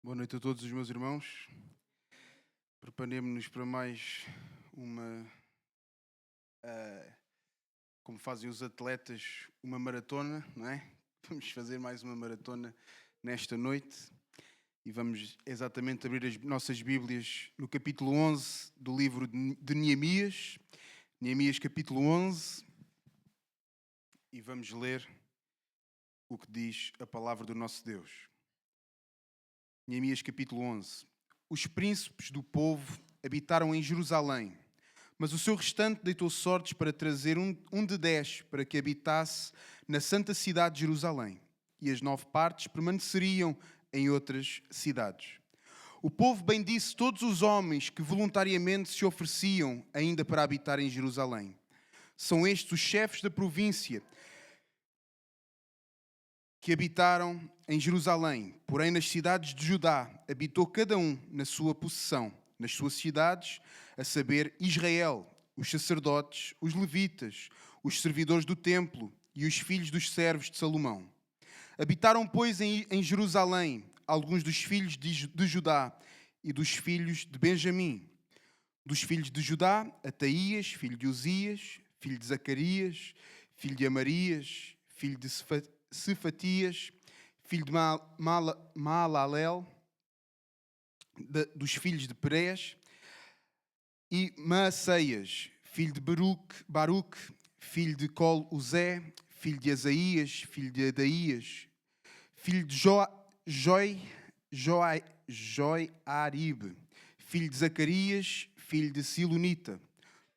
Boa noite a todos os meus irmãos. Preparemos-nos para mais uma, como fazem os atletas, uma maratona, não é? Vamos fazer mais uma maratona nesta noite e vamos exatamente abrir as nossas Bíblias no capítulo 11 do livro de Neemias. Neemias capítulo 11, e vamos ler o que diz a palavra do nosso Deus. Neemias capítulo 11. Os príncipes do povo habitaram em Jerusalém, mas o seu restante deitou sortes para trazer um de 10 para que habitasse na santa cidade de Jerusalém, e as 9 partes permaneceriam em outras cidades. O povo bendisse todos os homens que voluntariamente se ofereciam ainda para habitar em Jerusalém. São estes os chefes da província que habitaram em Jerusalém, porém nas cidades de Judá habitou cada um na sua possessão, nas suas cidades, a saber, Israel, os sacerdotes, os levitas, os servidores do templo e os filhos dos servos de Salomão. Habitaram, pois, em Jerusalém alguns dos filhos de Judá e dos filhos de Benjamim. Dos filhos de Judá, Ataías, filho de Uzias, filho de Zacarias, filho de Amarias, filho de Cefatias, filho de Maalalel, dos filhos de Perez, e Maaceias, filho de Baruque, filho de Col-Uzé, filho de Asaías, filho de Adaías, filho de Joiarib, filho de Zacarias, filho de Silonita.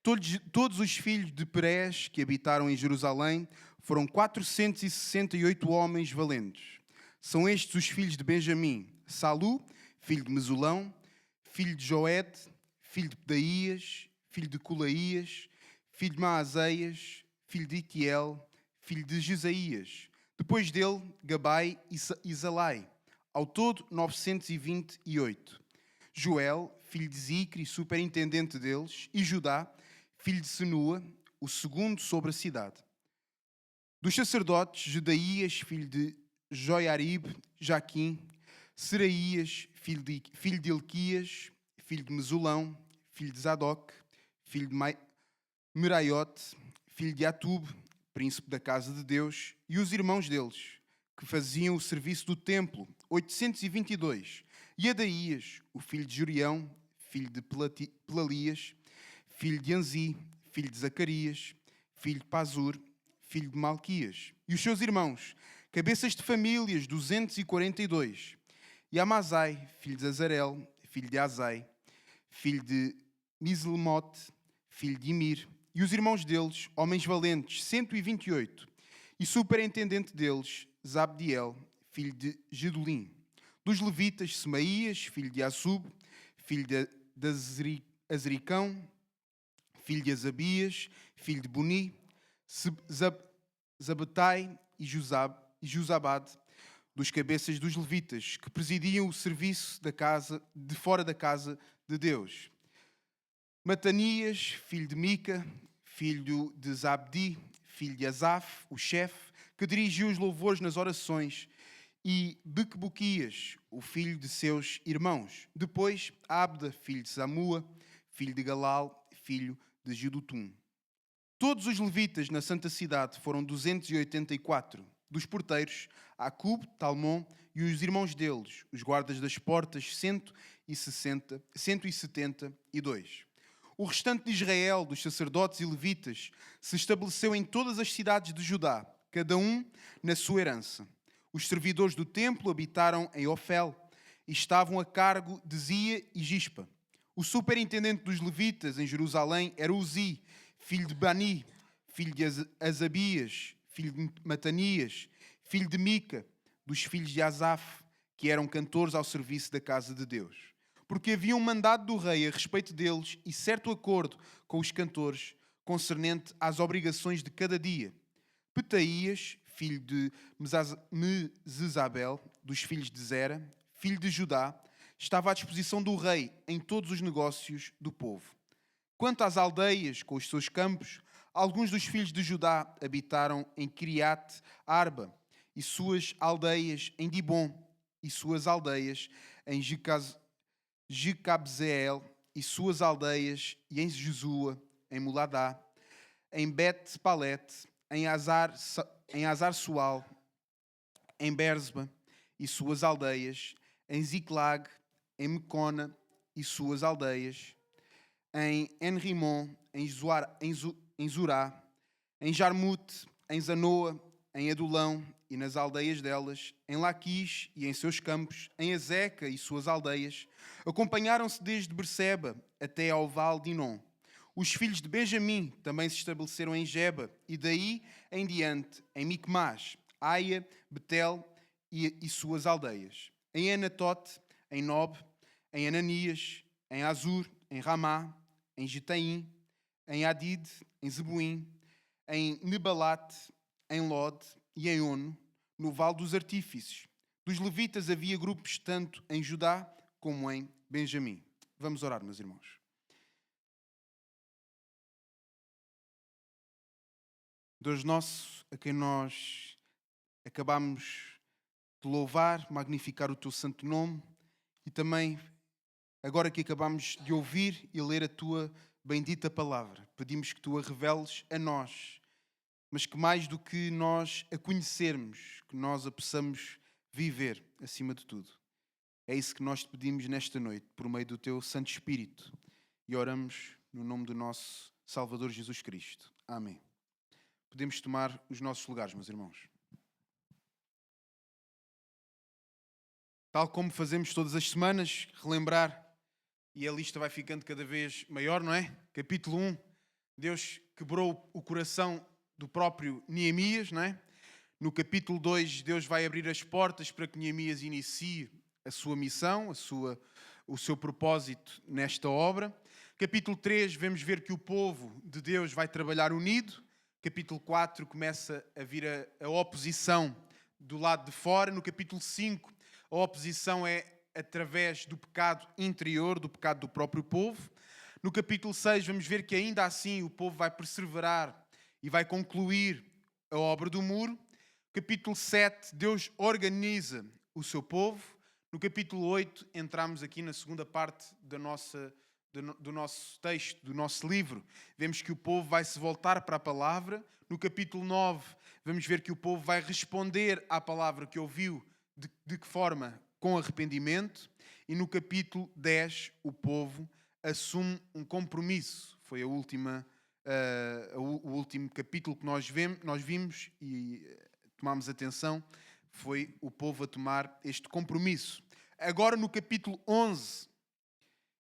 Todos os filhos de Perez que habitaram em Jerusalém foram 468 homens valentes. São estes os filhos de Benjamim: Salu, filho de Mesulão, filho de Joed, filho de Pedaías, filho de Colaías, filho de Maazeias, filho de Itiel, filho de Jesaías. Depois dele, Gabai e Zalai. Ao todo, 928. Joel, filho de Zicre, superintendente deles, e Judá, filho de Senua, o segundo sobre a cidade. Dos sacerdotes, Jedaías, filho de Joiarib, Jaquim, Seraías, filho de Ilquias, filho de Mesulão, filho de Zadok, filho de Meraiote, filho de Atub, príncipe da casa de Deus, e os irmãos deles, que faziam o serviço do templo, 822. E Adaías, o filho de Jurião, filho de Pelalias, filho de Anzi, filho de Zacarias, filho de Pazur, filho de Malquias. E os seus irmãos, cabeças de famílias, 242. E Amazai, filho de Azarel, filho de Azai, filho de Mislemote, filho de Imir. E os irmãos deles, homens valentes, 128. E superintendente deles, Zabdiel, filho de Gedulim. Dos levitas, Semaías, filho de Assub, filho de Azricão, filho de Azabias, filho de Buni, Zabetai e Josabade, dos cabeças dos levitas, que presidiam o serviço de fora da casa de Deus. Matanias, filho de Mica, filho de Zabdi, filho de Asaf, o chefe, que dirigiu os louvores nas orações, e Bequebuquias, o filho de seus irmãos. Depois, Abda, filho de Samua, filho de Galal, filho de Jedutum. Todos os levitas na santa cidade foram 284. Dos porteiros, Acub, Talmon e os irmãos deles, os guardas das portas, 172. O restante de Israel, dos sacerdotes e levitas, se estabeleceu em todas as cidades de Judá, cada um na sua herança. Os servidores do templo habitaram em Ofel e estavam a cargo de Zia e Gispa. O superintendente dos levitas em Jerusalém era Uzi, filho de Bani, filho de Azabias, filho de Matanias, filho de Mica, dos filhos de Asaf, que eram cantores ao serviço da casa de Deus. Porque havia um mandado do rei a respeito deles e certo acordo com os cantores concernente às obrigações de cada dia. Petaías, filho de Mesesabel, dos filhos de Zera, filho de Judá, estava à disposição do rei em todos os negócios do povo. Quanto às aldeias com os seus campos, alguns dos filhos de Judá habitaram em Kiriat Arba e suas aldeias em Dibon e suas aldeias, em Jecabzeel e suas aldeias, e em Jesua, em Muladá, em Bet-Palet, em Azar-Sual, em Berzeba e suas aldeias, em Ziclag, em Mecona e suas aldeias, em Enrimon, em Zurá, em Jarmute, em Zanoa, em Adulão e nas aldeias delas, em Laquis e em seus campos, em Azeca e suas aldeias, acompanharam-se desde Berseba até ao vale de Inom. Os filhos de Benjamim também se estabeleceram em Geba, e daí em diante em Micmas, Aia, Betel e suas aldeias, em Anatote, em Nob, em Ananias, em Azur, em Ramá, em Getaim, em Adid, em Zebuim, em Nebalate, em Lod e em Ono, no Vale dos Artífices. Dos levitas havia grupos tanto em Judá como em Benjamim. Vamos orar, meus irmãos. Deus nosso, a quem nós acabamos de louvar, magnificar o teu santo nome, e também, agora que acabamos de ouvir e ler a tua bendita palavra, pedimos que tu a reveles a nós, mas que mais do que nós a conhecermos, que nós a possamos viver acima de tudo. É isso que nós te pedimos nesta noite, por meio do teu Santo Espírito, e oramos no nome do nosso Salvador Jesus Cristo. Amém. Podemos tomar os nossos lugares, meus irmãos. Tal como fazemos todas as semanas, relembrar, e a lista vai ficando cada vez maior, não é? Capítulo 1, Deus quebrou o coração do próprio Neemias, não é? No capítulo 2, Deus vai abrir as portas para que Neemias inicie a sua missão, o seu propósito nesta obra. Capítulo 3, vemos ver que o povo de Deus vai trabalhar unido. Capítulo 4 começa a vir a oposição do lado de fora. No capítulo 5, a oposição é através do pecado interior, do pecado do próprio povo. No capítulo 6, vamos ver que ainda assim o povo vai perseverar e vai concluir a obra do muro. Capítulo 7, Deus organiza o seu povo. No capítulo 8, entramos aqui na segunda parte do nosso texto, do nosso livro. Vemos que o povo vai se voltar para a palavra. No capítulo 9, vamos ver que o povo vai responder à palavra que ouviu. De que forma? Com arrependimento. E no capítulo 10, o povo assume um compromisso. Foi o último capítulo que nós vimos e tomámos atenção. Foi o povo a tomar este compromisso. Agora no capítulo 11,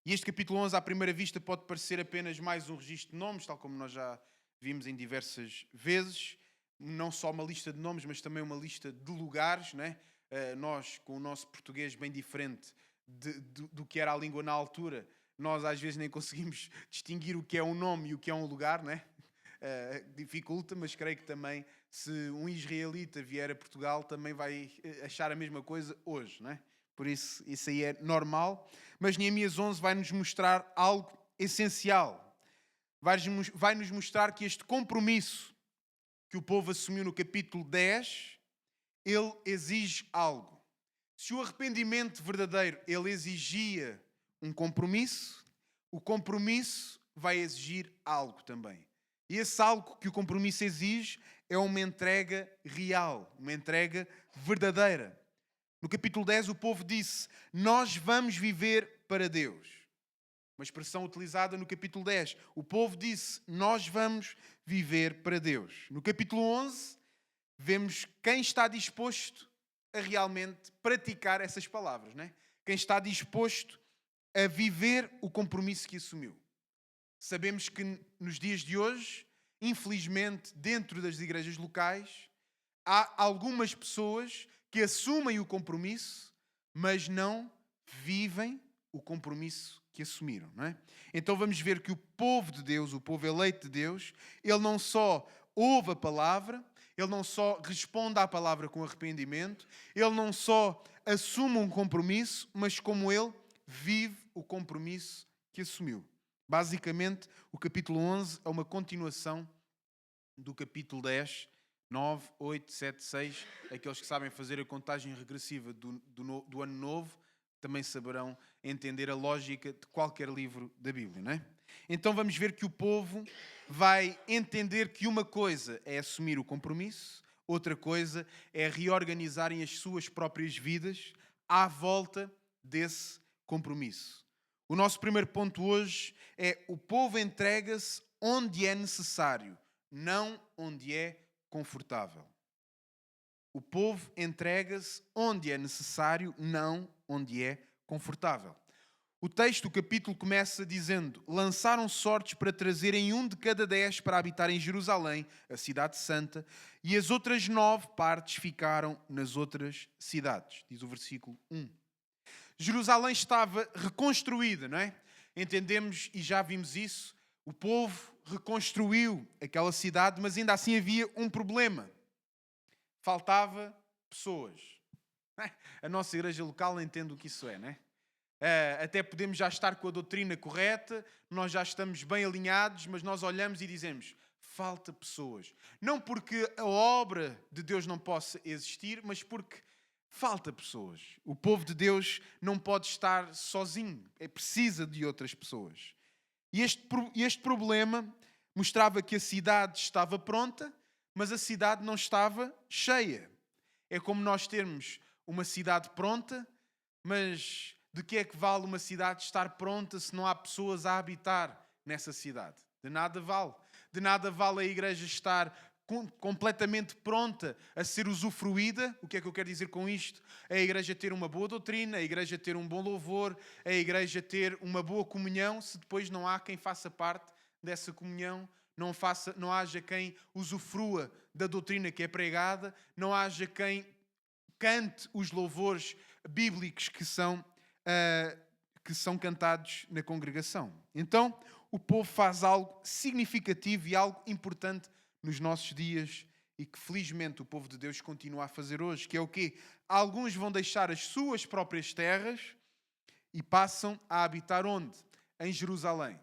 e este capítulo 11 à primeira vista pode parecer apenas mais um registro de nomes, tal como nós já vimos em diversas vezes. Não só uma lista de nomes, mas também uma lista de lugares, né? Nós, com o nosso português bem diferente do que era a língua na altura, nós às vezes nem conseguimos distinguir o que é um nome e o que é um lugar, né? Dificulta, mas creio que também, se um israelita vier a Portugal, também vai achar a mesma coisa hoje, né? Por isso aí é normal. Mas Neemias 11 vai-nos mostrar algo essencial. Vai-nos mostrar que este compromisso que o povo assumiu no capítulo 10, ele exige algo. Se o arrependimento verdadeiro, ele exigia um compromisso, o compromisso vai exigir algo também. E esse algo que o compromisso exige é uma entrega real, uma entrega verdadeira. No capítulo 10 o povo disse: nós vamos viver para Deus. Uma expressão utilizada no capítulo 10. O povo disse: nós vamos viver para Deus. No capítulo 11 vemos quem está disposto a realmente praticar essas palavras, né? Quem está disposto a viver o compromisso que assumiu. Sabemos que nos dias de hoje, infelizmente, dentro das igrejas locais, há algumas pessoas que assumem o compromisso, mas não vivem o compromisso que assumiram, não é? Então vamos ver que o povo de Deus, o povo eleito de Deus, ele não só ouve a palavra, ele não só responde à palavra com arrependimento, ele não só assume um compromisso, mas como ele vive o compromisso que assumiu. Basicamente, o capítulo 11 é uma continuação do capítulo 10 9, 8, 7, 6. Aqueles que sabem fazer a contagem regressiva do ano novo também saberão entender a lógica de qualquer livro da Bíblia, não é? Então vamos ver que o povo vai entender que uma coisa é assumir o compromisso, outra coisa é reorganizarem as suas próprias vidas à volta desse compromisso. O nosso primeiro ponto hoje é: o povo entrega-se onde é necessário, não onde é confortável. O povo entrega-se onde é necessário, não onde é confortável. O texto, o capítulo, começa dizendo: lançaram sortes para trazerem 1 de cada 10 para habitar em Jerusalém, a cidade santa, e as outras 9 partes ficaram nas outras cidades. Diz o versículo 1. Jerusalém estava reconstruída, não é? Entendemos e já vimos isso. O povo reconstruiu aquela cidade, mas ainda assim havia um problema. Faltava pessoas. A nossa igreja local não entende o que isso é, não é? Até podemos já estar com a doutrina correta, nós já estamos bem alinhados, mas nós olhamos e dizemos: falta pessoas. Não porque a obra de Deus não possa existir, mas porque falta pessoas. O povo de Deus não pode estar sozinho, precisa de outras pessoas. E este problema mostrava que a cidade estava pronta, mas a cidade não estava cheia. É como nós termos uma cidade pronta, mas de que é que vale uma cidade estar pronta se não há pessoas a habitar nessa cidade? De nada vale. De nada vale a igreja estar completamente pronta a ser usufruída. O que é que eu quero dizer com isto? A igreja ter uma boa doutrina, a igreja ter um bom louvor, a igreja ter uma boa comunhão, se depois não há quem faça parte dessa comunhão, não haja quem usufrua da doutrina que é pregada, não haja quem cante os louvores bíblicos que são cantados na congregação. Então, o povo faz algo significativo e algo importante nos nossos dias e que felizmente o povo de Deus continua a fazer hoje, que é o quê? Alguns vão deixar as suas próprias terras e passam a habitar onde? Em Jerusalém.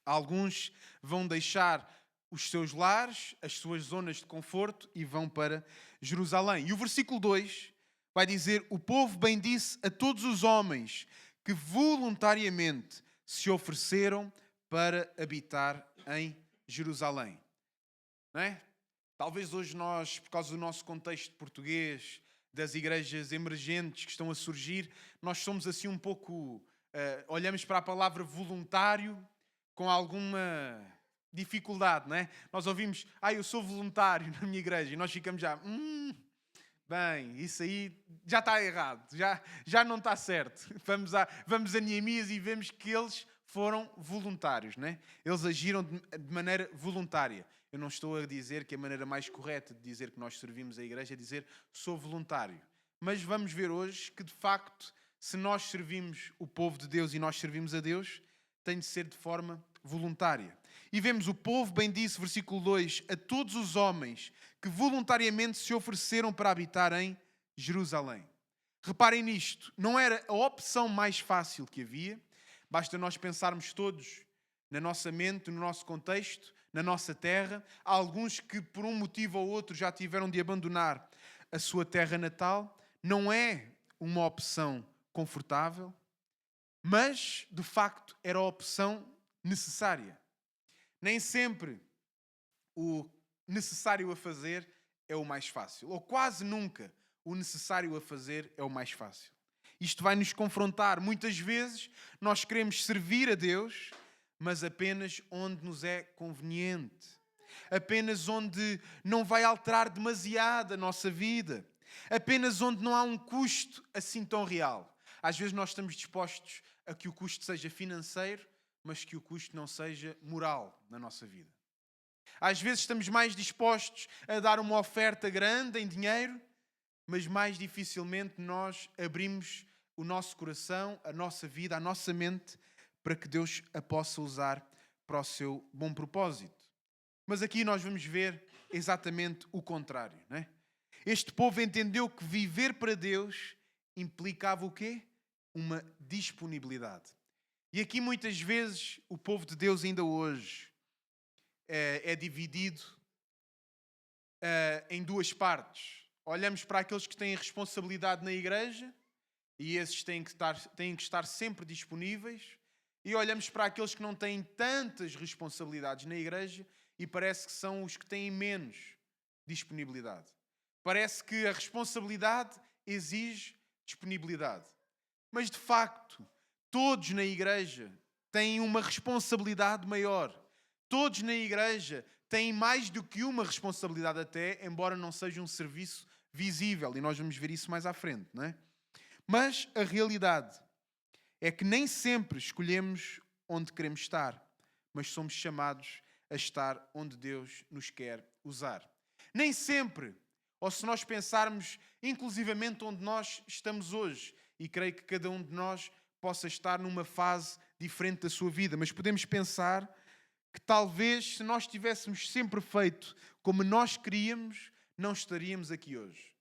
Alguns vão deixar os seus lares, as suas zonas de conforto e vão para Jerusalém. E o versículo 2 vai dizer: o povo bendisse a todos os homens que voluntariamente se ofereceram para habitar em Jerusalém. Não é? Talvez hoje nós, por causa do nosso contexto português, das igrejas emergentes que estão a surgir, nós somos assim um pouco... olhamos para a palavra voluntário com alguma dificuldade, não é? Nós ouvimos: eu sou voluntário na minha igreja, e nós ficamos já... bem, isso aí já está errado, já não está certo. Vamos a Neemias e vemos que eles foram voluntários, não é? Eles agiram de maneira voluntária. Eu não estou a dizer que a maneira mais correta de dizer que nós servimos a igreja é dizer sou voluntário. Mas vamos ver hoje que, de facto, se nós servimos o povo de Deus e nós servimos a Deus, tem de ser de forma voluntária. E vemos: o povo bendisse, versículo 2, a todos os homens que voluntariamente se ofereceram para habitar em Jerusalém. Reparem nisto, não era a opção mais fácil que havia. Basta nós pensarmos todos na nossa mente, no nosso contexto, na nossa terra. Há alguns que por um motivo ou outro já tiveram de abandonar a sua terra natal. Não é uma opção confortável, mas de facto era a opção necessária. Nem sempre o necessário a fazer é o mais fácil, ou quase nunca o necessário a fazer é o mais fácil. Isto vai nos confrontar. Muitas vezes nós queremos servir a Deus, mas apenas onde nos é conveniente. Apenas onde não vai alterar demasiado a nossa vida. Apenas onde não há um custo assim tão real. Às vezes nós estamos dispostos a que o custo seja financeiro, mas que o custo não seja moral na nossa vida. Às vezes estamos mais dispostos a dar uma oferta grande em dinheiro, mas mais dificilmente nós abrimos o nosso coração, a nossa vida, a nossa mente, para que Deus a possa usar para o seu bom propósito. Mas aqui nós vamos ver exatamente o contrário, não é? Este povo entendeu que viver para Deus implicava o quê? Uma disponibilidade. E aqui muitas vezes o povo de Deus ainda hoje é dividido em duas partes. Olhamos para aqueles que têm responsabilidade na igreja, e esses têm que estar sempre disponíveis, e olhamos para aqueles que não têm tantas responsabilidades na igreja, e parece que são os que têm menos disponibilidade. Parece que a responsabilidade exige disponibilidade. Mas, de facto, todos na igreja têm uma responsabilidade maior. Todos na igreja têm mais do que uma responsabilidade até, embora não seja um serviço visível. E nós vamos ver isso mais à frente, não é? Mas a realidade é que nem sempre escolhemos onde queremos estar, mas somos chamados a estar onde Deus nos quer usar. Nem sempre, ou se nós pensarmos inclusivamente onde nós estamos hoje, e creio que cada um de nós possa estar numa fase diferente da sua vida, mas podemos pensar que talvez se nós tivéssemos sempre feito como nós queríamos, não estaríamos aqui hoje.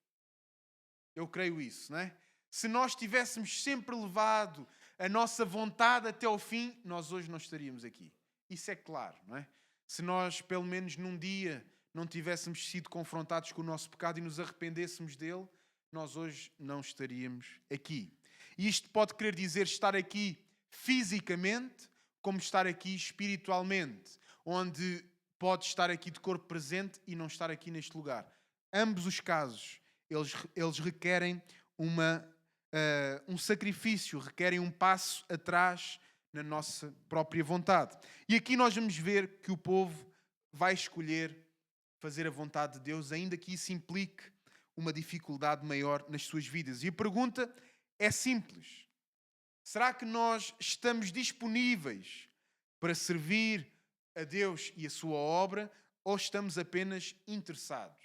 Eu creio isso, não é? Se nós tivéssemos sempre levado a nossa vontade até ao fim, nós hoje não estaríamos aqui. Isso é claro, não é? Se nós, pelo menos num dia, não tivéssemos sido confrontados com o nosso pecado e nos arrependêssemos dele, nós hoje não estaríamos aqui. E isto pode querer dizer estar aqui fisicamente, como estar aqui espiritualmente, onde pode estar aqui de corpo presente e não estar aqui neste lugar. Ambos os casos, eles requerem um sacrifício, requerem um passo atrás na nossa própria vontade. E aqui nós vamos ver que o povo vai escolher fazer a vontade de Deus, ainda que isso implique uma dificuldade maior nas suas vidas. E a pergunta é simples. Será que nós estamos disponíveis para servir a Deus e a sua obra, ou estamos apenas interessados?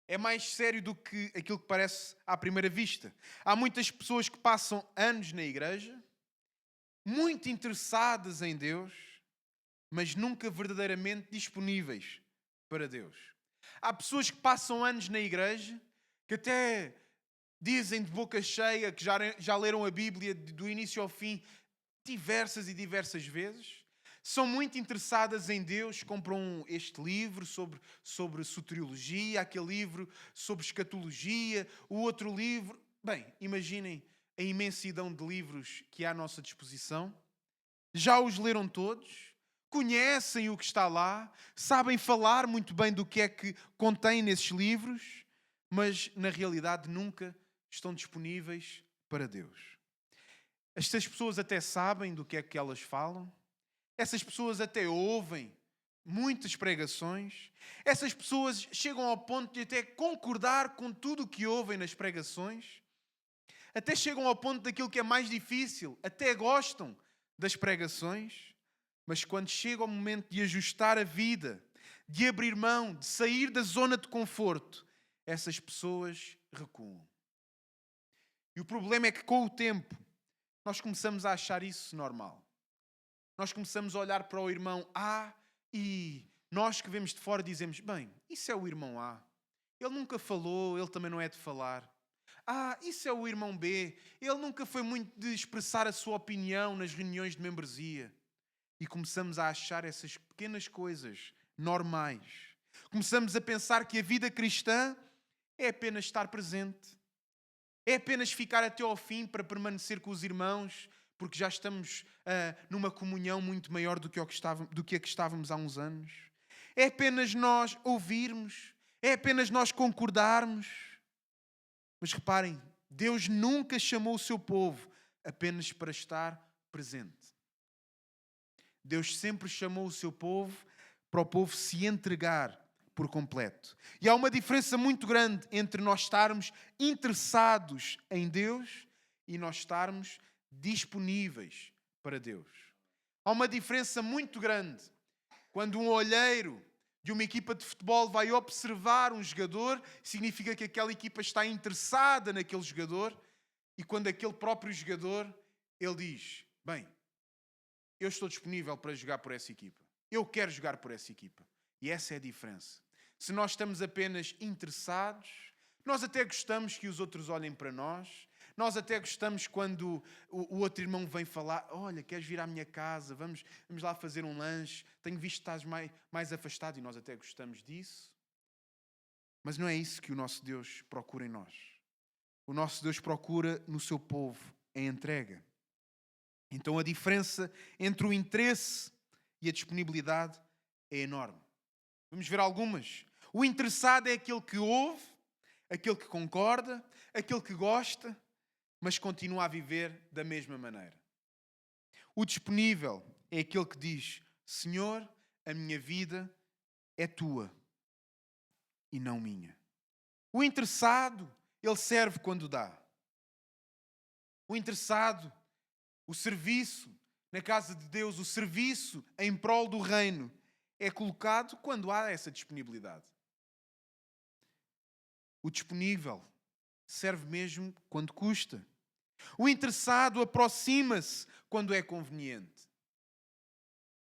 É mais sério do que aquilo que parece à primeira vista. Há muitas pessoas que passam anos na igreja, muito interessadas em Deus, mas nunca verdadeiramente disponíveis para Deus. Há pessoas que passam anos na igreja, que até dizem de boca cheia que já leram a Bíblia do início ao fim diversas e diversas vezes. São muito interessadas em Deus, compram este livro sobre soteriologia, aquele livro sobre escatologia, o outro livro. Bem, imaginem a imensidão de livros que há à nossa disposição. Já os leram todos, conhecem o que está lá, sabem falar muito bem do que é que contém nesses livros, mas na realidade nunca estão disponíveis para Deus. Estas pessoas até sabem do que é que elas falam, essas pessoas até ouvem muitas pregações, essas pessoas chegam ao ponto de até concordar com tudo o que ouvem nas pregações, até chegam ao ponto daquilo que é mais difícil, até gostam das pregações, mas quando chega o momento de ajustar a vida, de abrir mão, de sair da zona de conforto, essas pessoas recuam. E o problema é que com o tempo nós começamos a achar isso normal. Nós começamos a olhar para o irmão A e nós que vemos de fora dizemos, bem, isso é o irmão A. Ele nunca falou, ele também não é de falar. Ah, isso é o irmão B. Ele nunca foi muito de expressar a sua opinião nas reuniões de membresia. E começamos a achar essas pequenas coisas normais. Começamos a pensar que a vida cristã é apenas estar presente. É apenas ficar até ao fim para permanecer com os irmãos, porque já estamos numa comunhão muito maior do que a que estávamos há uns anos. É apenas nós ouvirmos. É apenas nós concordarmos. Mas reparem, Deus nunca chamou o seu povo apenas para estar presente. Deus sempre chamou o seu povo para o povo se entregar por completo. E há uma diferença muito grande entre nós estarmos interessados em Deus e nós estarmos disponíveis para Deus. Há uma diferença muito grande quando um olheiro de uma equipa de futebol vai observar um jogador, significa que aquela equipa está interessada naquele jogador, e quando aquele próprio jogador, ele diz, bem, eu estou disponível para jogar por essa equipa. Eu quero jogar por essa equipa. E essa é a diferença. Se nós estamos apenas interessados, nós até gostamos que os outros olhem para nós, Nós até gostamos quando o outro irmão vem falar: olha, queres vir à minha casa? Vamos lá fazer um lanche. Tenho visto que estás mais afastado, e nós até gostamos disso. Mas não é isso que o nosso Deus procura em nós. O nosso Deus procura no seu povo a entrega. Então a diferença entre o interesse e a disponibilidade é enorme. Vamos ver algumas. O interessado é aquele que ouve, aquele que concorda, aquele que gosta, mas continua a viver da mesma maneira. O disponível é aquele que diz: Senhor, a minha vida é tua e não minha. O interessado, ele serve quando dá. O interessado, o serviço na casa de Deus, o serviço em prol do reino, é colocado quando há essa disponibilidade. O disponível serve mesmo quando custa. O interessado aproxima-se quando é conveniente.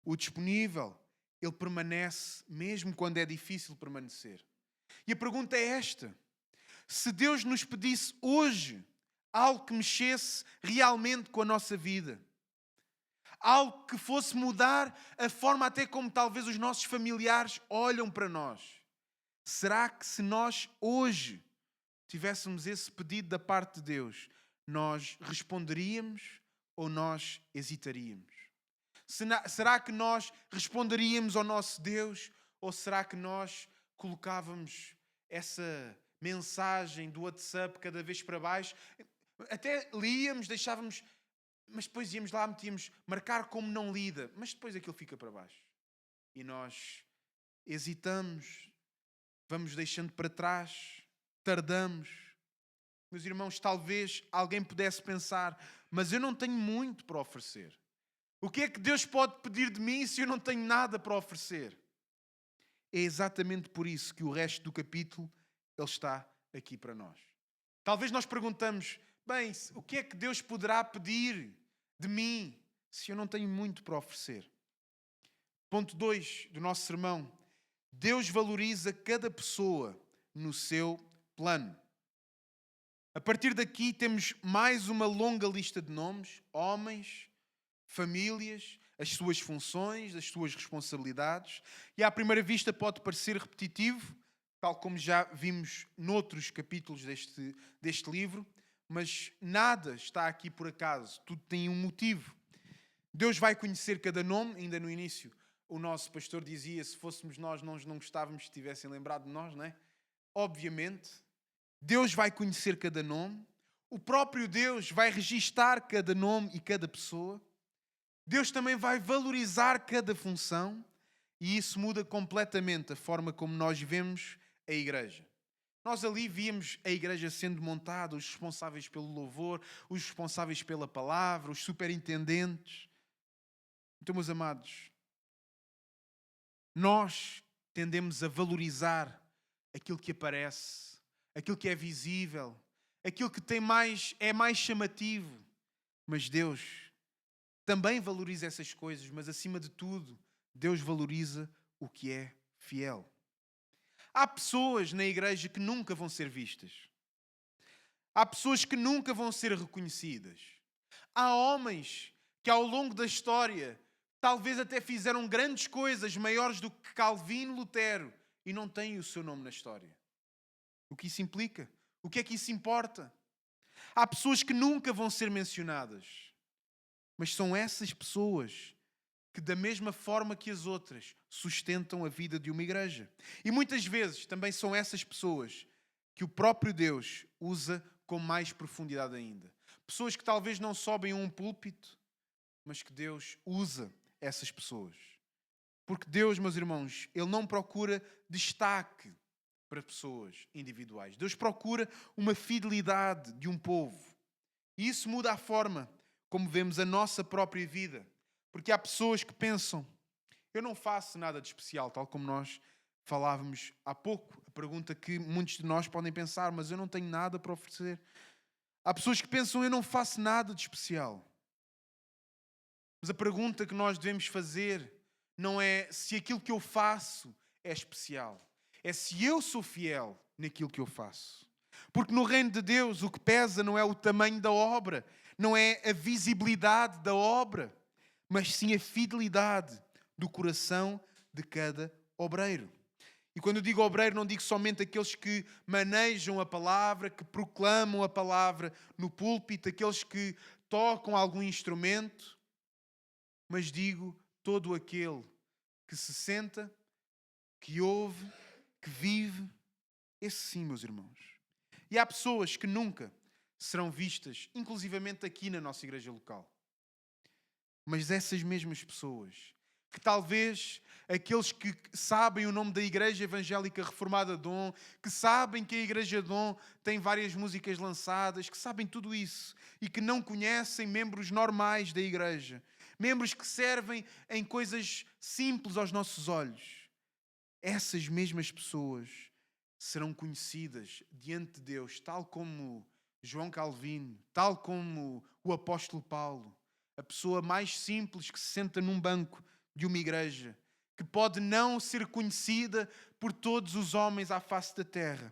O disponível, ele permanece mesmo quando é difícil permanecer. E a pergunta é esta: se Deus nos pedisse hoje algo que mexesse realmente com a nossa vida, algo que fosse mudar a forma até como talvez os nossos familiares olham para nós, será que se nós hoje tivéssemos esse pedido da parte de Deus, nós responderíamos ou nós hesitaríamos? Será que nós responderíamos ao nosso Deus ou será que nós colocávamos essa mensagem do WhatsApp cada vez para baixo? Até líamos, deixávamos, mas depois íamos lá, metíamos marcar como não lida, mas depois aquilo fica para baixo. E nós hesitamos, vamos deixando para trás, tardamos. Meus irmãos, talvez alguém pudesse pensar: mas eu não tenho muito para oferecer. O que é que Deus pode pedir de mim se eu não tenho nada para oferecer? É exatamente por isso que o resto do capítulo ele está aqui para nós. Talvez nós perguntamos: bem, o que é que Deus poderá pedir de mim se eu não tenho muito para oferecer? Ponto 2 do nosso sermão: Deus valoriza cada pessoa no seu plano. A partir daqui temos mais uma longa lista de nomes, homens, famílias, as suas funções, as suas responsabilidades. E à primeira vista pode parecer repetitivo, tal como já vimos noutros capítulos deste livro, mas nada está aqui por acaso, tudo tem um motivo. Deus vai conhecer cada nome. Ainda no início o nosso pastor dizia: se fôssemos nós não gostávamos que tivessem lembrado de nós, não é? Obviamente, Deus vai conhecer cada nome, o próprio Deus vai registar cada nome e cada pessoa. Deus também vai valorizar cada função e isso muda completamente a forma como nós vemos a igreja. Nós ali víamos a igreja sendo montada, os responsáveis pelo louvor, os responsáveis pela palavra, os superintendentes. Então, meus amados, nós tendemos a valorizar aquilo que aparece, aquilo que é visível, aquilo que é mais chamativo. Mas Deus também valoriza essas coisas, mas acima de tudo, Deus valoriza o que é fiel. Há pessoas na igreja que nunca vão ser vistas. Há pessoas que nunca vão ser reconhecidas. Há homens que ao longo da história talvez até fizeram grandes coisas maiores do que Calvino, Lutero, e não têm o seu nome na história. O que isso implica? O que é que isso importa? Há pessoas que nunca vão ser mencionadas. Mas são essas pessoas que, da mesma forma que as outras, sustentam a vida de uma igreja. E muitas vezes também são essas pessoas que o próprio Deus usa com mais profundidade ainda. Pessoas que talvez não sobem a um púlpito, mas que Deus usa essas pessoas. Porque Deus, meus irmãos, Ele não procura destaque para pessoas individuais. Deus procura uma fidelidade de um povo. E isso muda a forma como vemos a nossa própria vida. Porque há pessoas que pensam: eu não faço nada de especial, tal como nós falávamos há pouco. A pergunta que muitos de nós podem pensar: mas eu não tenho nada para oferecer. Há pessoas que pensam: eu não faço nada de especial. Mas a pergunta que nós devemos fazer não é se aquilo que eu faço é especial. É se eu sou fiel naquilo que eu faço. Porque no reino de Deus o que pesa não é o tamanho da obra, não é a visibilidade da obra, mas sim a fidelidade do coração de cada obreiro. E quando eu digo obreiro, não digo somente aqueles que manejam a palavra, que proclamam a palavra no púlpito, aqueles que tocam algum instrumento, mas digo todo aquele que se senta, que ouve, que vive. Esse sim, meus irmãos. E há pessoas que nunca serão vistas, inclusivamente aqui na nossa igreja local. Mas essas mesmas pessoas, que talvez aqueles que sabem o nome da Igreja Evangélica Reformada Dom, que sabem que a Igreja Dom tem várias músicas lançadas, que sabem tudo isso e que não conhecem membros normais da Igreja, membros que servem em coisas simples aos nossos olhos, essas mesmas pessoas serão conhecidas diante de Deus, tal como João Calvino, tal como o apóstolo Paulo, a pessoa mais simples que se senta num banco de uma igreja, que pode não ser conhecida por todos os homens à face da terra,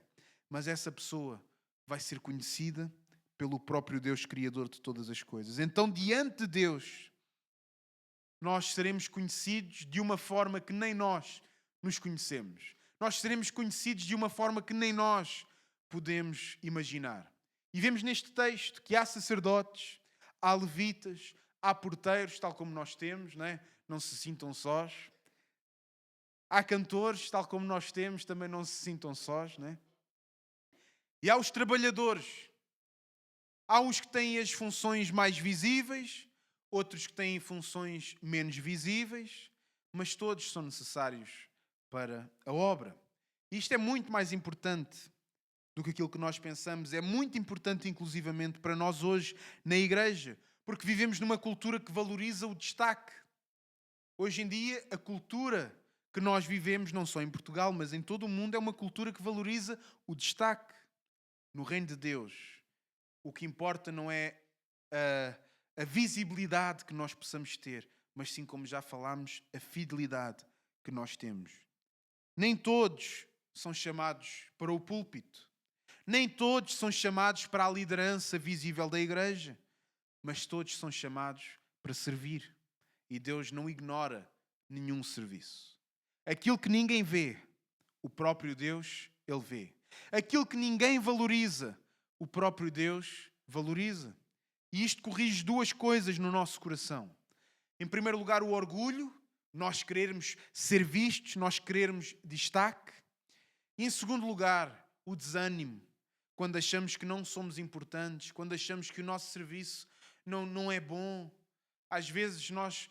mas essa pessoa vai ser conhecida pelo próprio Deus Criador de todas as coisas. Então, diante de Deus, nós seremos conhecidos de uma forma que nem nós nos conhecemos. Nós seremos conhecidos de uma forma que nem nós podemos imaginar. E vemos neste texto que há sacerdotes, há levitas, há porteiros, tal como nós temos, não é? Não se sintam sós. Há cantores, tal como nós temos, também não se sintam sós, não é? E há os trabalhadores. Há uns que têm as funções mais visíveis, outros que têm funções menos visíveis, mas todos são necessários para a obra. E isto é muito mais importante do que aquilo que nós pensamos. É muito importante, inclusivamente, para nós hoje na igreja, porque vivemos numa cultura que valoriza o destaque. Hoje em dia, a cultura que nós vivemos, não só em Portugal, mas em todo o mundo, é uma cultura que valoriza o destaque. No reino de Deus, o que importa não é a visibilidade que nós possamos ter, mas sim, como já falámos, a fidelidade que nós temos. Nem todos são chamados para o púlpito. Nem todos são chamados para a liderança visível da igreja. Mas todos são chamados para servir. E Deus não ignora nenhum serviço. Aquilo que ninguém vê, o próprio Deus, Ele vê. Aquilo que ninguém valoriza, o próprio Deus valoriza. E isto corrige duas coisas no nosso coração. Em primeiro lugar, o orgulho, nós querermos ser vistos, nós querermos destaque. E em segundo lugar, o desânimo, quando achamos que não somos importantes, quando achamos que o nosso serviço não é bom. Às vezes nós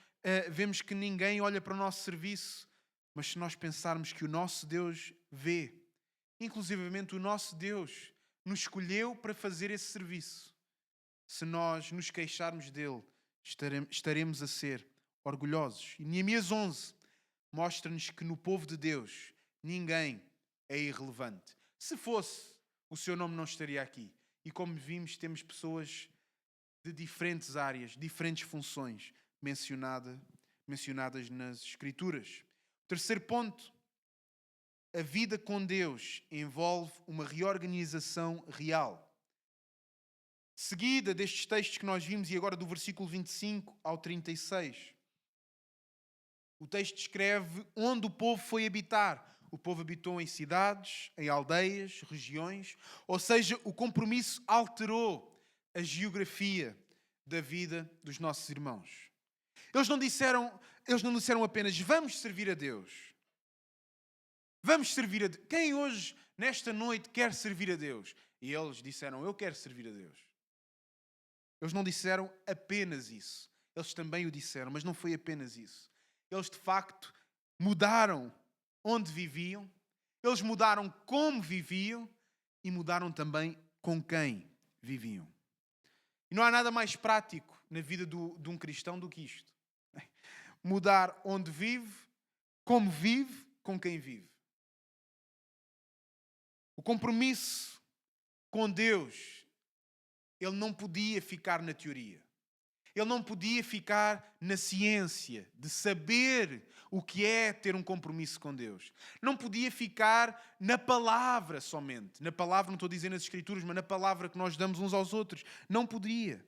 vemos que ninguém olha para o nosso serviço, mas se nós pensarmos que o nosso Deus vê, inclusivamente o nosso Deus nos escolheu para fazer esse serviço, se nós nos queixarmos dele, estaremos a ser orgulhosos. E Neemias 11 mostra-nos que no povo de Deus ninguém é irrelevante. Se fosse, o seu nome não estaria aqui. E como vimos, temos pessoas de diferentes áreas, diferentes funções mencionadas nas Escrituras. Terceiro ponto, a vida com Deus envolve uma reorganização real. Seguida destes textos que nós vimos, e agora do versículo 25 ao 36, o texto descreve onde o povo foi habitar. O povo habitou em cidades, em aldeias, regiões, ou seja, o compromisso alterou a geografia da vida dos nossos irmãos. Eles não disseram apenas, vamos servir a Deus. Vamos servir a Deus. Quem hoje, nesta noite, quer servir a Deus? E eles disseram, eu quero servir a Deus. Eles não disseram apenas isso. Eles também o disseram, mas não foi apenas isso. Eles, de facto, mudaram onde viviam, eles mudaram como viviam e mudaram também com quem viviam. E não há nada mais prático na vida de um cristão do que isto. Mudar onde vive, como vive, com quem vive. O compromisso com Deus, ele não podia ficar na teoria. Ele não podia ficar na ciência de saber o que é ter um compromisso com Deus. Não podia ficar na palavra somente. Na palavra, não estou a dizer nas Escrituras, mas na palavra que nós damos uns aos outros. Não podia.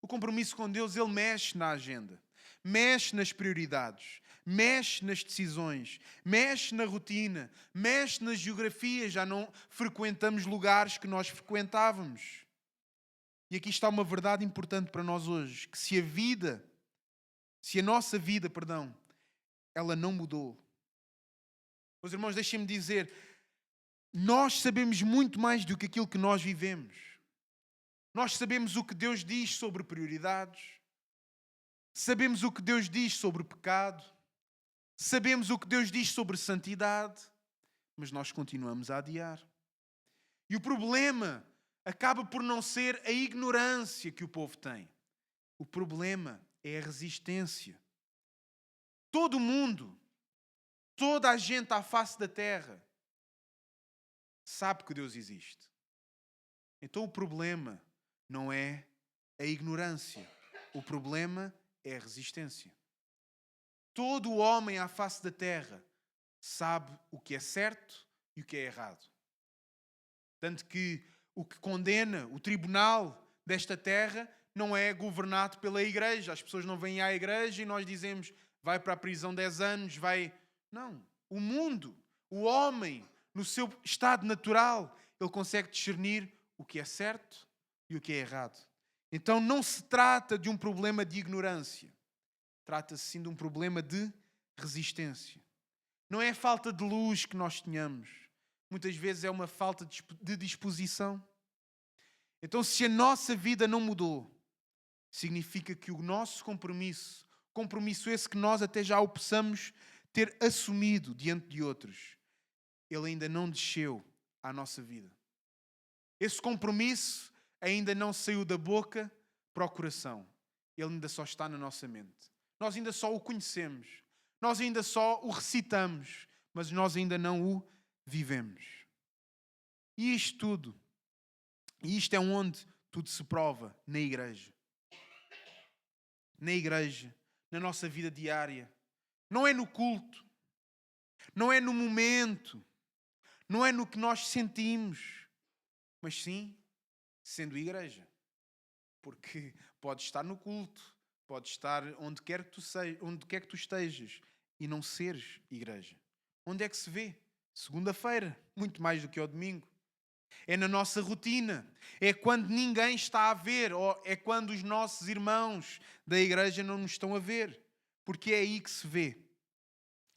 O compromisso com Deus, ele mexe na agenda. Mexe nas prioridades. Mexe nas decisões. Mexe na rotina. Mexe nas geografias. Já não frequentamos lugares que nós frequentávamos. E aqui está uma verdade importante para nós hoje. Que se a nossa vida, ela não mudou. Meus irmãos, deixem-me dizer, nós sabemos muito mais do que aquilo que nós vivemos. Nós sabemos o que Deus diz sobre prioridades. Sabemos o que Deus diz sobre pecado. Sabemos o que Deus diz sobre santidade. Mas nós continuamos a adiar. E o problema acaba por não ser a ignorância que o povo tem. O problema é a resistência. Todo mundo, toda a gente à face da terra sabe que Deus existe. Então o problema não é a ignorância. O problema é a resistência. Todo o homem à face da terra sabe o que é certo e o que é errado. Tanto que o que condena, o tribunal desta terra, não é governado pela igreja. As pessoas não vêm à igreja e nós dizemos, vai para a prisão 10 anos, vai... Não. O mundo, o homem, no seu estado natural, ele consegue discernir o que é certo e o que é errado. Então não se trata de um problema de ignorância. Trata-se sim de um problema de resistência. Não é a falta de luz que nós tenhamos. Muitas vezes é uma falta de disposição. Então se a nossa vida não mudou, significa que o nosso compromisso esse que nós até já o possamos ter assumido diante de outros, ele ainda não desceu à nossa vida. Esse compromisso ainda não saiu da boca para o coração. Ele ainda só está na nossa mente. Nós ainda só o conhecemos. Nós ainda só o recitamos. Mas nós ainda não o vivemos. E isto é onde tudo se prova, na igreja. Na igreja, na nossa vida diária. Não é no culto. Não é no momento. Não é no que nós sentimos. Mas sim, sendo igreja. Porque pode estar no culto, pode estar onde quer que tu estejas e não seres igreja. Onde é que se vê? Segunda-feira, muito mais do que ao domingo. É na nossa rotina. É quando ninguém está a ver, ou é quando os nossos irmãos da igreja não nos estão a ver. Porque é aí que se vê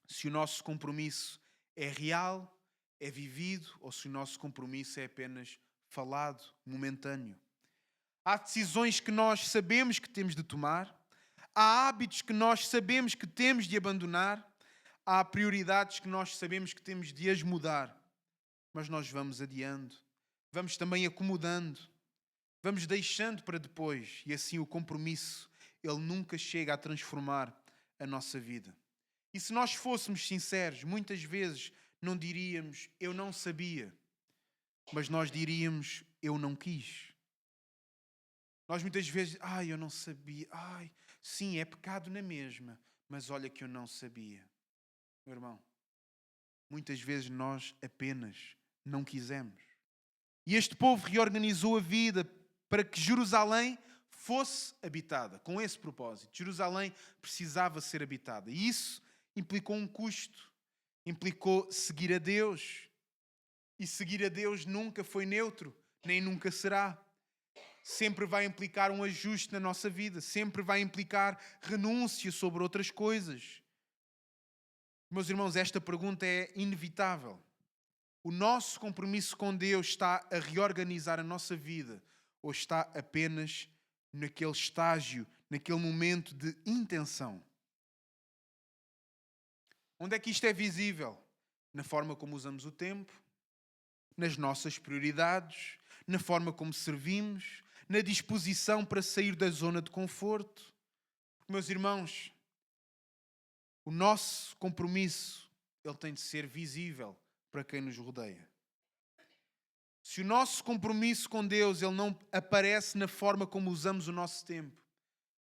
se o nosso compromisso é real, é vivido, ou se o nosso compromisso é apenas falado, momentâneo. Há decisões que nós sabemos que temos de tomar. Há hábitos que nós sabemos que temos de abandonar. Há prioridades que nós sabemos que temos de as mudar. Mas nós vamos adiando. Vamos também acomodando. Vamos deixando para depois. E assim o compromisso, ele nunca chega a transformar a nossa vida. E se nós fôssemos sinceros, muitas vezes não diríamos, eu não sabia. Mas nós diríamos, eu não quis. Nós muitas vezes, eu não sabia. Sim, é pecado na mesma. Mas olha que eu não sabia. Meu irmão, muitas vezes nós apenas não quisemos. E este povo reorganizou a vida para que Jerusalém fosse habitada, com esse propósito. Jerusalém precisava ser habitada. E isso implicou um custo. Implicou seguir a Deus. E seguir a Deus nunca foi neutro, nem nunca será. Sempre vai implicar um ajuste na nossa vida. Sempre vai implicar renúncia sobre outras coisas. Meus irmãos, esta pergunta é inevitável. O nosso compromisso com Deus está a reorganizar a nossa vida ou está apenas naquele estágio, naquele momento de intenção? Onde é que isto é visível? Na forma como usamos o tempo, nas nossas prioridades, na forma como servimos, na disposição para sair da zona de conforto. Meus irmãos, o nosso compromisso, ele tem de ser visível para quem nos rodeia. Se o nosso compromisso com Deus, ele não aparece na forma como usamos o nosso tempo,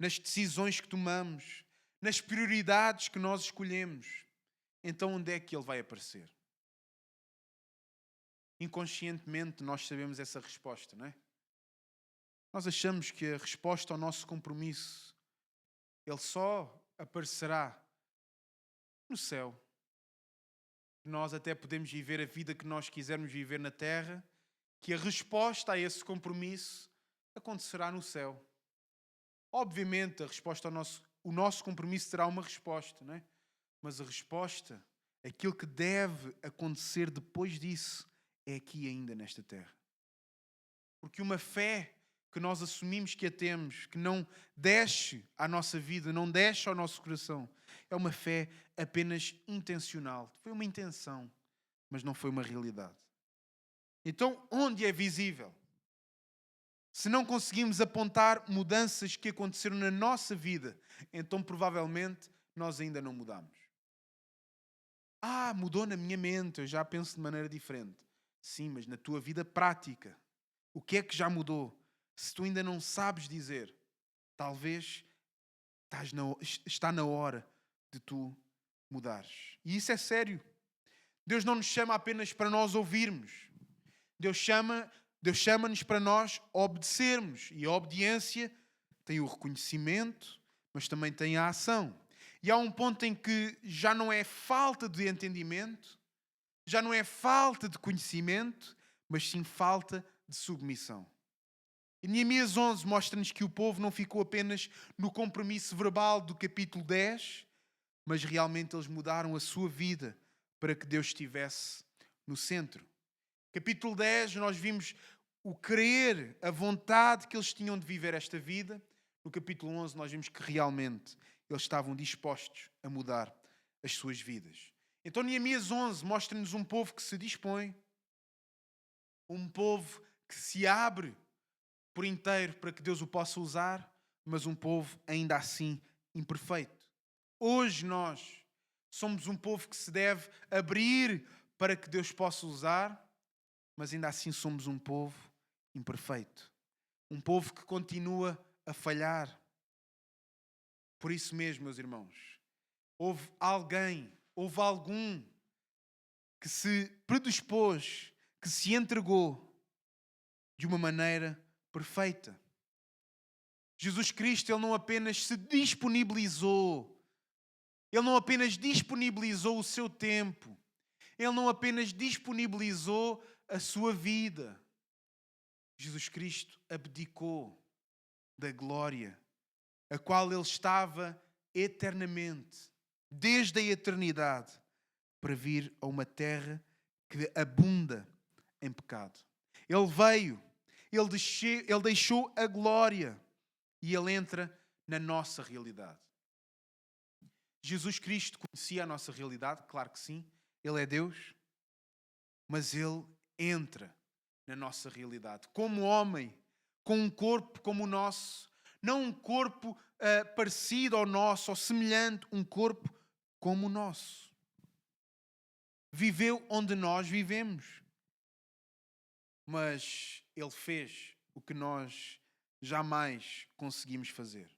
nas decisões que tomamos, nas prioridades que nós escolhemos, então onde é que Ele vai aparecer? Inconscientemente nós sabemos essa resposta, não é? Nós achamos que a resposta ao nosso compromisso, Ele só aparecerá no céu. Nós até podemos viver a vida que nós quisermos viver na terra, que a resposta a esse compromisso acontecerá no céu. Obviamente, o nosso compromisso terá uma resposta, não é? Mas a resposta, aquilo que deve acontecer depois disso, é aqui ainda nesta terra. Porque uma fé que nós assumimos que a temos, que não desce à nossa vida, não desce ao nosso coração, é uma fé apenas intencional. Foi uma intenção, mas não foi uma realidade. Então, onde é visível? Se não conseguimos apontar mudanças que aconteceram na nossa vida, então provavelmente nós ainda não mudamos. Mudou na minha mente, eu já penso de maneira diferente. Sim, mas na tua vida prática, o que é que já mudou? Se tu ainda não sabes dizer, talvez está na hora de tu mudares. E isso é sério. Deus não nos chama apenas para nós ouvirmos. Deus chama-nos para nós obedecermos. E a obediência tem o reconhecimento, mas também tem a ação. E há um ponto em que já não é falta de entendimento, já não é falta de conhecimento, mas sim falta de submissão. E Neemias 11 mostra-nos que o povo não ficou apenas no compromisso verbal do capítulo 10, mas realmente eles mudaram a sua vida para que Deus estivesse no centro. Capítulo 10, nós vimos o querer, a vontade que eles tinham de viver esta vida. No capítulo 11, nós vimos que realmente eles estavam dispostos a mudar as suas vidas. Então, Neemias 11 mostra-nos um povo que se dispõe, um povo que se abre por inteiro para que Deus o possa usar, mas um povo ainda assim imperfeito. Hoje nós somos um povo que se deve abrir para que Deus possa usar, mas ainda assim somos um povo imperfeito. Um povo que continua a falhar. Por isso mesmo, meus irmãos, houve algum que se predispôs, que se entregou de uma maneira perfeita. Jesus Cristo, Ele não apenas se disponibilizou, Ele não apenas disponibilizou o seu tempo, Ele não apenas disponibilizou a sua vida. Jesus Cristo abdicou da glória, a qual Ele estava eternamente, desde a eternidade, para vir a uma terra que abunda em pecado. Ele veio, Ele deixou a glória e Ele entra na nossa realidade. Jesus Cristo conhecia a nossa realidade, claro que sim, Ele é Deus, mas Ele entra na nossa realidade. Como homem, com um corpo como o nosso, não um corpo parecido ao nosso ou semelhante, um corpo como o nosso. Viveu onde nós vivemos, mas Ele fez o que nós jamais conseguimos fazer.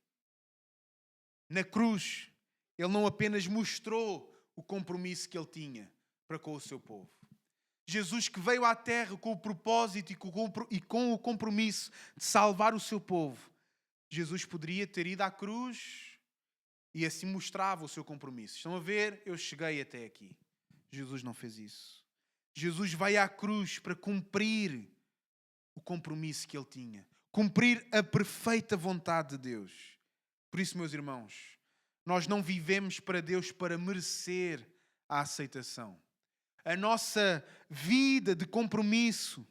Na cruz, Ele não apenas mostrou o compromisso que Ele tinha para com o seu povo. Jesus, que veio à terra com o propósito e com o compromisso de salvar o seu povo, Jesus poderia ter ido à cruz e assim mostrava o seu compromisso. Estão a ver? Eu cheguei até aqui. Jesus não fez isso. Jesus vai à cruz para cumprir o compromisso que Ele tinha. Cumprir a perfeita vontade de Deus. Por isso, meus irmãos, nós não vivemos para Deus para merecer a aceitação. A nossa vida de compromisso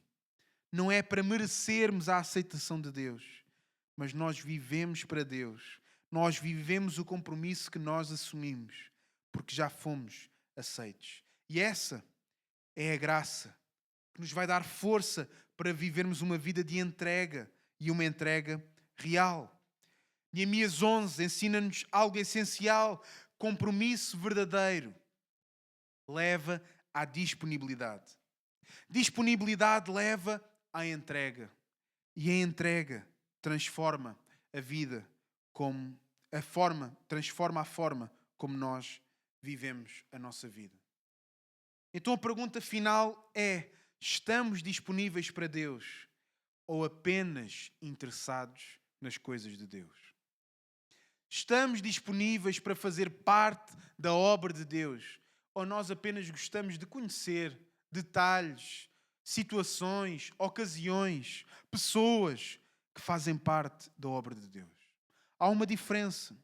não é para merecermos a aceitação de Deus, mas nós vivemos para Deus. Nós vivemos o compromisso que nós assumimos, porque já fomos aceitos. E essa é a graça que nos vai dar força para vivermos uma vida de entrega e uma entrega real. Neemias 11 ensina-nos algo essencial. Compromisso verdadeiro leva à disponibilidade. Disponibilidade leva à entrega. E a entrega transforma a vida como transforma a forma como nós vivemos a nossa vida. Então a pergunta final é: estamos disponíveis para Deus ou apenas interessados nas coisas de Deus? Estamos disponíveis para fazer parte da obra de Deus ou nós apenas gostamos de conhecer detalhes, situações, ocasiões, pessoas que fazem parte da obra de Deus? Há uma diferença.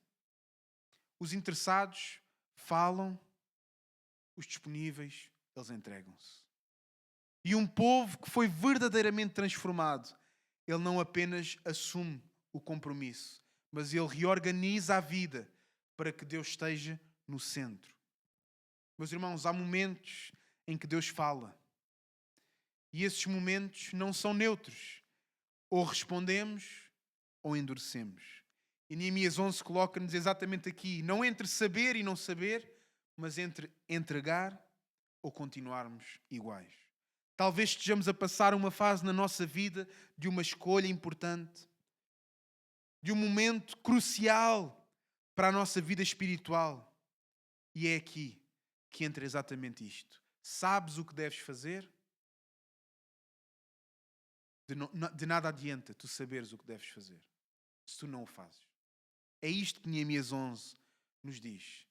Os interessados falam, os disponíveis, eles entregam-se. E um povo que foi verdadeiramente transformado, ele não apenas assume o compromisso, mas ele reorganiza a vida para que Deus esteja no centro. Meus irmãos, há momentos em que Deus fala. E esses momentos não são neutros. Ou respondemos ou endurecemos. E Neemias 11 coloca-nos exatamente aqui, não entre saber e não saber, mas entre entregar ou continuarmos iguais. Talvez estejamos a passar uma fase na nossa vida de uma escolha importante, de um momento crucial para a nossa vida espiritual. E é aqui que entra exatamente isto. Sabes o que deves fazer? De nada adianta tu saberes o que deves fazer, se tu não o fazes. É isto que Neemias 11 nos diz.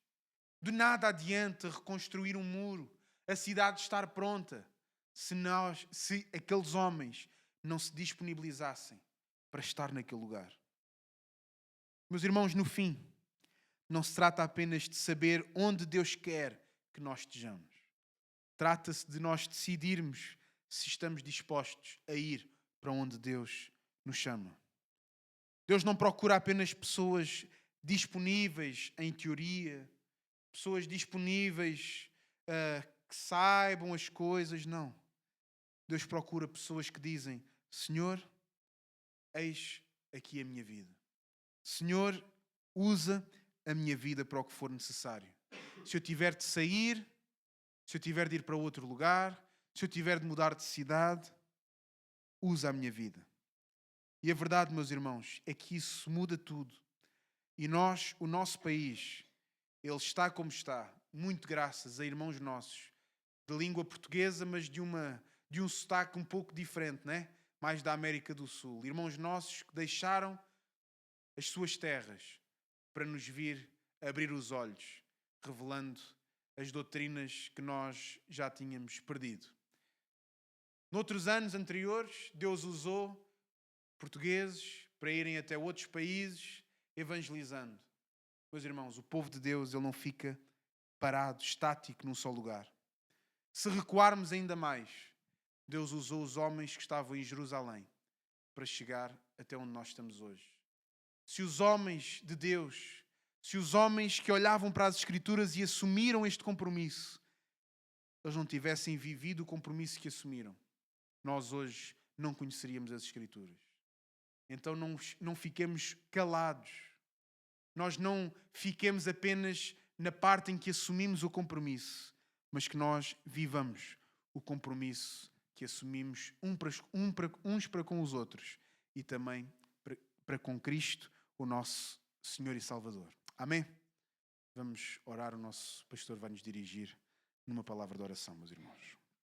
De nada adianta reconstruir um muro, a cidade estar pronta, se aqueles homens não se disponibilizassem para estar naquele lugar. Meus irmãos, no fim, não se trata apenas de saber onde Deus quer que nós estejamos. Trata-se de nós decidirmos se estamos dispostos a ir para onde Deus nos chama. Deus não procura apenas pessoas disponíveis em teoria, pessoas disponíveis que saibam as coisas, não. Deus procura pessoas que dizem: Senhor, eis aqui a minha vida. Senhor, usa a minha vida para o que for necessário. Se eu tiver de sair, se eu tiver de ir para outro lugar, se eu tiver de mudar de cidade, usa a minha vida. E a verdade, meus irmãos, é que isso muda tudo. E nós, o nosso país, ele está como está, muito graças a irmãos nossos, de língua portuguesa, mas de um sotaque um pouco diferente, né? Mais da América do Sul. Irmãos nossos que deixaram as suas terras para nos vir abrir os olhos, revelando as doutrinas que nós já tínhamos perdido. Noutros anos anteriores, Deus usou portugueses para irem até outros países evangelizando. Meus irmãos, o povo de Deus, ele não fica parado, estático num só lugar. Se recuarmos ainda mais, Deus usou os homens que estavam em Jerusalém para chegar até onde nós estamos hoje. Se os homens de Deus, se os homens que olhavam para as Escrituras e assumiram este compromisso, eles não tivessem vivido o compromisso que assumiram, nós hoje não conheceríamos as Escrituras. Então não fiquemos calados. Nós não fiquemos apenas na parte em que assumimos o compromisso, mas que nós vivamos o compromisso que assumimos uns para com os outros e também para com Cristo, o nosso Senhor e Salvador. Amém? Vamos orar, o nosso pastor vai nos dirigir numa palavra de oração, meus irmãos.